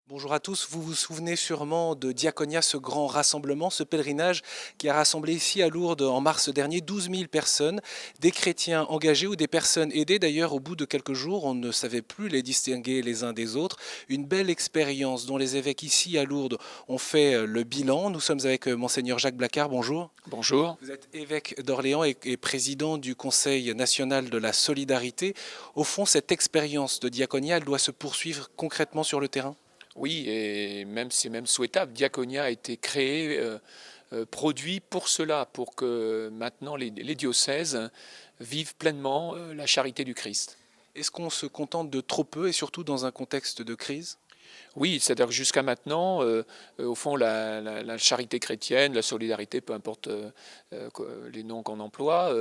Bonjour à tous, vous vous souvenez sûrement de Diaconia, ce grand rassemblement, ce pèlerinage qui a rassemblé ici à Lourdes en mars dernier 12 000 personnes, des chrétiens engagés ou des personnes aidées. D'ailleurs, au bout de quelques jours, on ne savait plus les distinguer les uns des autres. Une belle expérience dont les évêques ici à Lourdes ont fait le bilan. Nous sommes avec Monseigneur Jacques Blacard, bonjour. Bonjour. Vous êtes évêque d'Orléans et président du Conseil national de la solidarité. Au fond, cette expérience de Diaconia, elle doit se poursuivre concrètement sur le terrain? Oui, et même c'est même souhaitable. Diaconia a été créé, produit pour cela, pour que maintenant les diocèses vivent pleinement la charité du Christ. Est-ce qu'on se contente de trop peu et surtout dans un contexte de crise? Oui, c'est-à-dire que jusqu'à maintenant, au fond, la charité chrétienne, la solidarité, peu importe les noms qu'on emploie,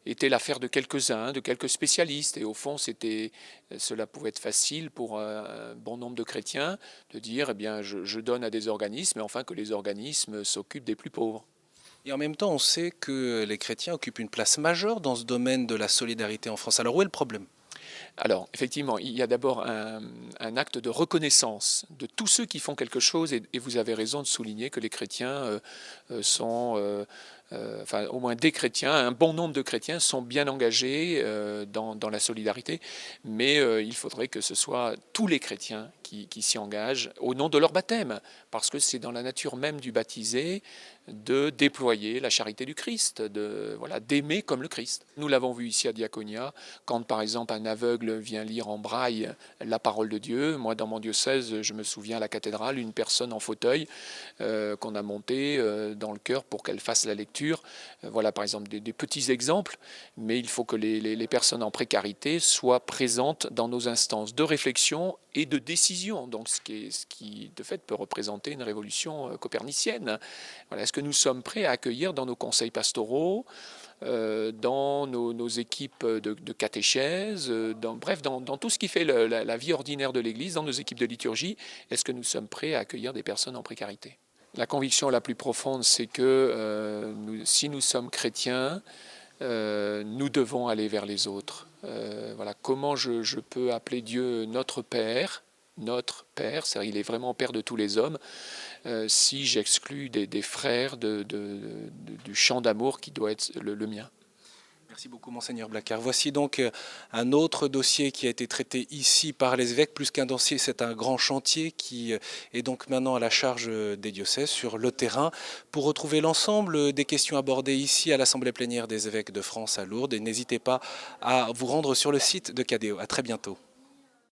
était l'affaire de quelques-uns, de quelques spécialistes. Et au fond, cela pouvait être facile pour un bon nombre de chrétiens de dire, eh bien, je donne à des organismes, mais enfin que les organismes s'occupent des plus pauvres. Et en même temps, on sait que les chrétiens occupent une place majeure dans ce domaine de la solidarité en France. Alors où est le problème? Alors, effectivement, il y a d'abord un acte de reconnaissance de tous ceux qui font quelque chose, et vous avez raison de souligner que les chrétiens sont, enfin, au moins des chrétiens, un bon nombre de chrétiens sont bien engagés dans la solidarité, mais il faudrait que ce soit tous les chrétiens qui s'y engagent au nom de leur baptême, parce que c'est dans la nature même du baptisé de déployer la charité du Christ, voilà, d'aimer comme le Christ. Nous l'avons vu ici à Diaconia, quand par exemple un aveugle vient lire en braille la parole de Dieu. Moi, dans mon diocèse, je me souviens à la cathédrale, une personne en fauteuil qu'on a montée dans le chœur pour qu'elle fasse la lecture. Voilà par exemple des petits exemples, mais il faut que les personnes en précarité soient présentes dans nos instances de réflexion et de décision, donc ce qui de fait peut représenter une révolution copernicienne. Voilà, est-ce que nous sommes prêts à accueillir dans nos conseils pastoraux, dans nos équipes de catéchèse, bref, dans tout ce qui fait la vie ordinaire de l'Église, dans nos équipes de liturgie, est-ce que nous sommes prêts à accueillir des personnes en précarité? La conviction la plus profonde, c'est que si nous sommes chrétiens, nous devons aller vers les autres. Voilà, comment je peux appeler Dieu notre Père, c'est-à-dire il est vraiment Père de tous les hommes, si j'exclus des frères du champ d'amour qui doit être le mien. Merci beaucoup, Monseigneur Blacard. Voici donc un autre dossier qui a été traité ici par les évêques. Plus qu'un dossier, c'est un grand chantier qui est donc maintenant à la charge des diocèses sur le terrain. Pour retrouver l'ensemble des questions abordées ici à l'Assemblée plénière des évêques de France à Lourdes, et n'hésitez pas à vous rendre sur le site de Cadéo. À très bientôt.